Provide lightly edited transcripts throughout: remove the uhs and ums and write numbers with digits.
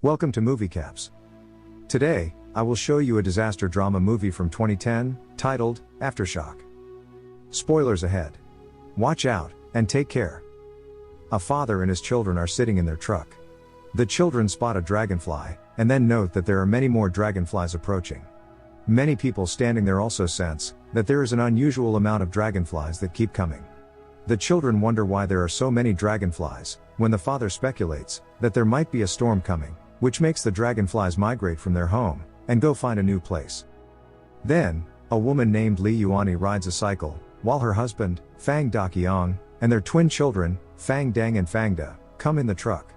Welcome to Moviecaps. Today, I will show you a disaster drama movie from 2010, titled, Aftershock. Spoilers ahead. Watch out, and take care. A father and his children are sitting in their truck. The children spot a dragonfly, and then note that there are many more dragonflies approaching. Many people standing there also sense that there is an unusual amount of dragonflies that keep coming. The children wonder why there are so many dragonflies, when the father speculates that there might be a storm coming, which makes the dragonflies migrate from their home and go find a new place. Then, a woman named Li Yuani rides a cycle, while her husband, Fang Daqiang, and their twin children, Fang Dang and Fang Da, come in the truck.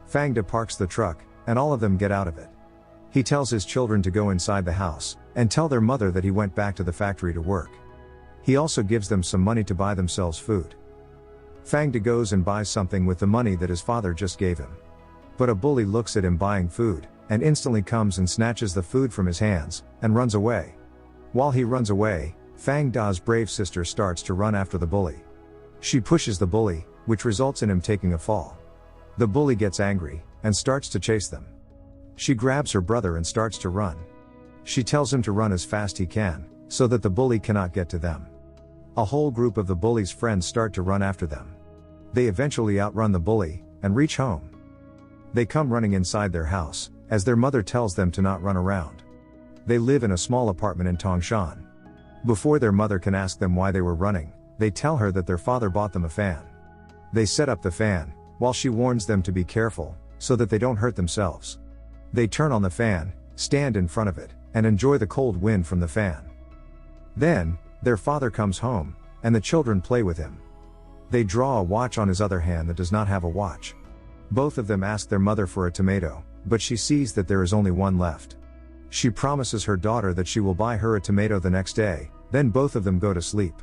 Fang Da parks the truck, and all of them get out of it. He tells his children to go inside the house and tell their mother that he went back to the factory to work. He also gives them some money to buy themselves food. Fang Da goes and buys something with the money that his father just gave him. But a bully looks at him buying food, and instantly comes and snatches the food from his hands, and runs away. While he runs away, Fang Da's brave sister starts to run after the bully. She pushes the bully, which results in him taking a fall. The bully gets angry, and starts to chase them. She grabs her brother and starts to run. She tells him to run as fast he can, so that the bully cannot get to them. A whole group of the bully's friends start to run after them. They eventually outrun the bully, and reach home. They come running inside their house, as their mother tells them to not run around. They live in a small apartment in Tangshan. Before their mother can ask them why they were running, they tell her that their father bought them a fan. They set up the fan, while she warns them to be careful, so that they don't hurt themselves. They turn on the fan, stand in front of it, and enjoy the cold wind from the fan. Then, their father comes home, and the children play with him. They draw a watch on his other hand that does not have a watch. Both of them ask their mother for a tomato, but she sees that there is only one left. She promises her daughter that she will buy her a tomato the next day, then both of them go to sleep.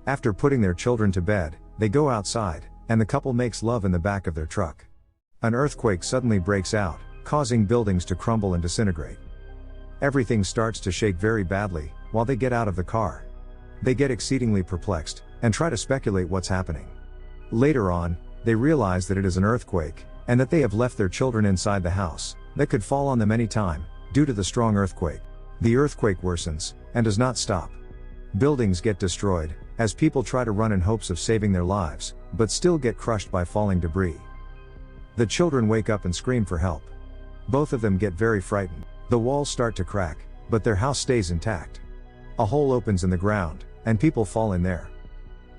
After putting their children to bed, they go outside, and the couple makes love in the back of their truck. An earthquake suddenly breaks out, causing buildings to crumble and disintegrate. Everything starts to shake very badly, while they get out of the car. They get exceedingly perplexed, and try to speculate what's happening. Later on, they realize that it is an earthquake, and that they have left their children inside the house, that could fall on them any time, due to the strong earthquake. The earthquake worsens, and does not stop. Buildings get destroyed, as people try to run in hopes of saving their lives, but still get crushed by falling debris. The children wake up and scream for help. Both of them get very frightened. The walls start to crack, but their house stays intact. A hole opens in the ground, and people fall in there.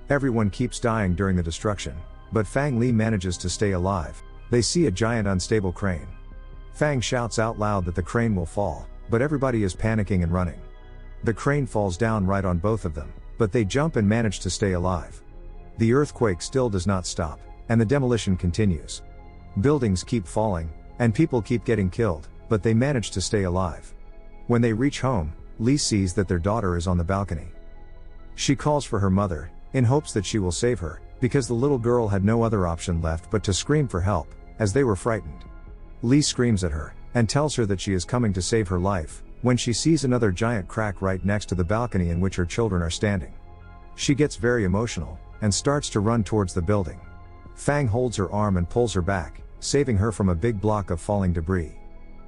Everyone keeps dying during the destruction, but Fang Li manages to stay alive. They see a giant unstable crane. Fang shouts out loud that the crane will fall, but everybody is panicking and running. The crane falls down right on both of them, but they jump and manage to stay alive. The earthquake still does not stop, and the demolition continues. Buildings keep falling, and people keep getting killed, but they manage to stay alive. When they reach home, Li sees that their daughter is on the balcony. She calls for her mother, in hopes that she will save her, because the little girl had no other option left but to scream for help, as they were frightened. Li screams at her, and tells her that she is coming to save her life, when she sees another giant crack right next to the balcony in which her children are standing. She gets very emotional, and starts to run towards the building. Fang holds her arm and pulls her back, saving her from a big block of falling debris.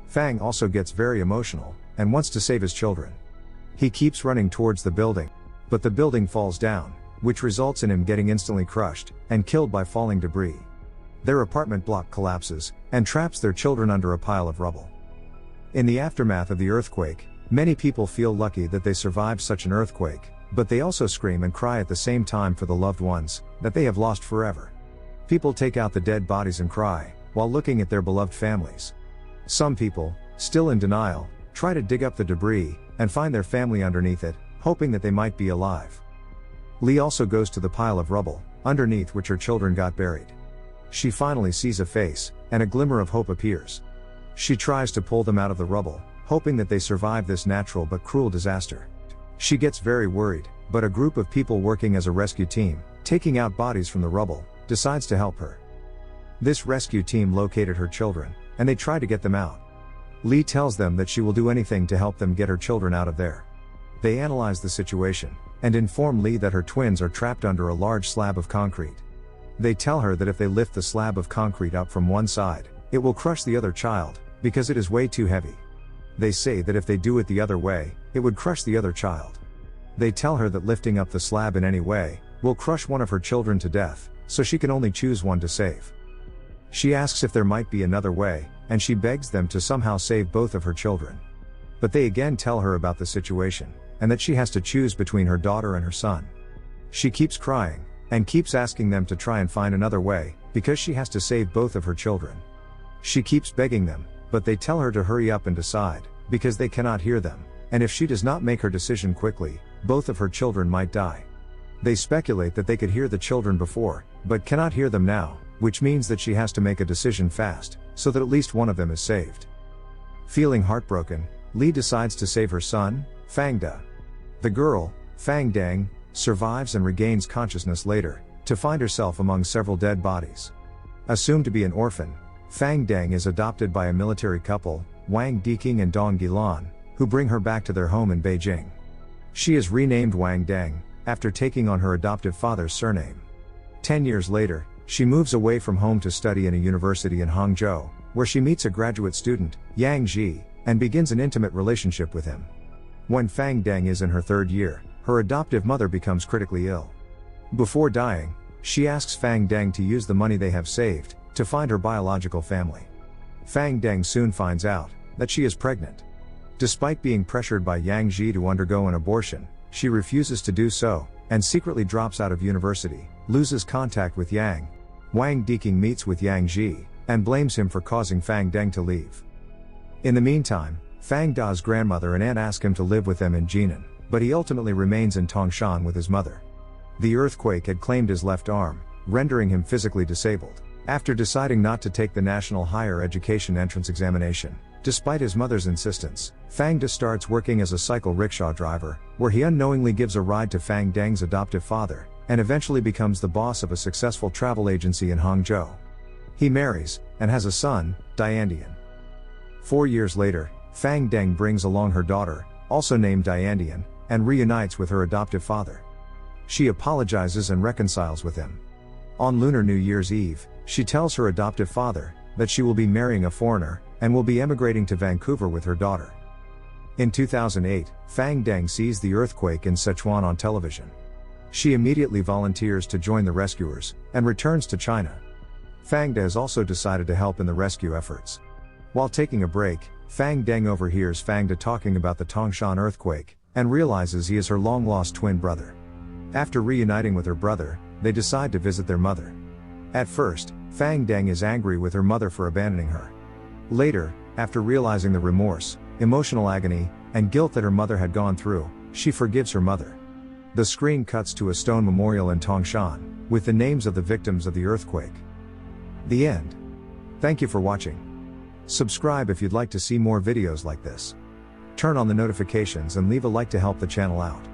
Fang also gets very emotional, and wants to save his children. He keeps running towards the building, but the building falls down, which results in him getting instantly crushed, and killed by falling debris. Their apartment block collapses, and traps their children under a pile of rubble. In the aftermath of the earthquake, many people feel lucky that they survived such an earthquake, but they also scream and cry at the same time for the loved ones that they have lost forever. People take out the dead bodies and cry, while looking at their beloved families. Some people, still in denial, try to dig up the debris, and find their family underneath it, hoping that they might be alive. Li also goes to the pile of rubble, underneath which her children got buried. She finally sees a face, and a glimmer of hope appears. She tries to pull them out of the rubble, hoping that they survive this natural but cruel disaster. She gets very worried, but a group of people working as a rescue team, taking out bodies from the rubble, decides to help her. This rescue team located her children, and they try to get them out. Li tells them that she will do anything to help them get her children out of there. They analyze the situation, and inform Li that her twins are trapped under a large slab of concrete. They tell her that if they lift the slab of concrete up from one side, it will crush the other child, because it is way too heavy. They say that if they do it the other way, it would crush the other child. They tell her that lifting up the slab in any way will crush one of her children to death, so she can only choose one to save. She asks if there might be another way, and she begs them to somehow save both of her children. But they again tell her about the situation, and that she has to choose between her daughter and her son. She keeps crying, and keeps asking them to try and find another way, because she has to save both of her children. She keeps begging them, but they tell her to hurry up and decide, because they cannot hear them, and if she does not make her decision quickly, both of her children might die. They speculate that they could hear the children before, but cannot hear them now, which means that she has to make a decision fast, so that at least one of them is saved. Feeling heartbroken, Li decides to save her son, Fang Da. The girl, Fang Dang, survives and regains consciousness later, to find herself among several dead bodies. Assumed to be an orphan, Fang Dang is adopted by a military couple, Wang Diking and Dong Gilan, who bring her back to their home in Beijing. She is renamed Wang Dang, after taking on her adoptive father's surname. 10 years later, she moves away from home to study in a university in Hangzhou, where she meets a graduate student, Yang Ji, and begins an intimate relationship with him. When Fang Dang is in her 3rd year, her adoptive mother becomes critically ill. Before dying, she asks Fang Dang to use the money they have saved, to find her biological family. Fang Dang soon finds out that she is pregnant. Despite being pressured by Yang Ji to undergo an abortion, she refuses to do so, and secretly drops out of university, loses contact with Yang. Wang Diking meets with Yang Ji, and blames him for causing Fang Dang to leave. In the meantime, Fang Da's grandmother and aunt ask him to live with them in Jinan, but he ultimately remains in Tangshan with his mother. The earthquake had claimed his left arm, rendering him physically disabled. After deciding not to take the National Higher Education Entrance Examination, despite his mother's insistence, Fang Da starts working as a cycle rickshaw driver, where he unknowingly gives a ride to Fang Dang's adoptive father, and eventually becomes the boss of a successful travel agency in Hangzhou. He marries, and has a son, Diandian. 4 years later, Fang Dang brings along her daughter, also named Diandian, and reunites with her adoptive father. She apologizes and reconciles with him. On Lunar New Year's Eve, she tells her adoptive father that she will be marrying a foreigner, and will be emigrating to Vancouver with her daughter. In 2008, Fang Dang sees the earthquake in Sichuan on television. She immediately volunteers to join the rescuers, and returns to China. Fang Da has also decided to help in the rescue efforts. While taking a break, Fang Dang overhears Fang Da talking about the Tangshan earthquake, and realizes he is her long-lost twin brother. After reuniting with her brother, they decide to visit their mother. At first, Fang Dang is angry with her mother for abandoning her. Later, after realizing the remorse, emotional agony, and guilt that her mother had gone through, she forgives her mother. The screen cuts to a stone memorial in Tangshan, with the names of the victims of the earthquake. The end. Thank you for watching. Subscribe if you'd like to see more videos like this. Turn on the notifications and leave a like to help the channel out.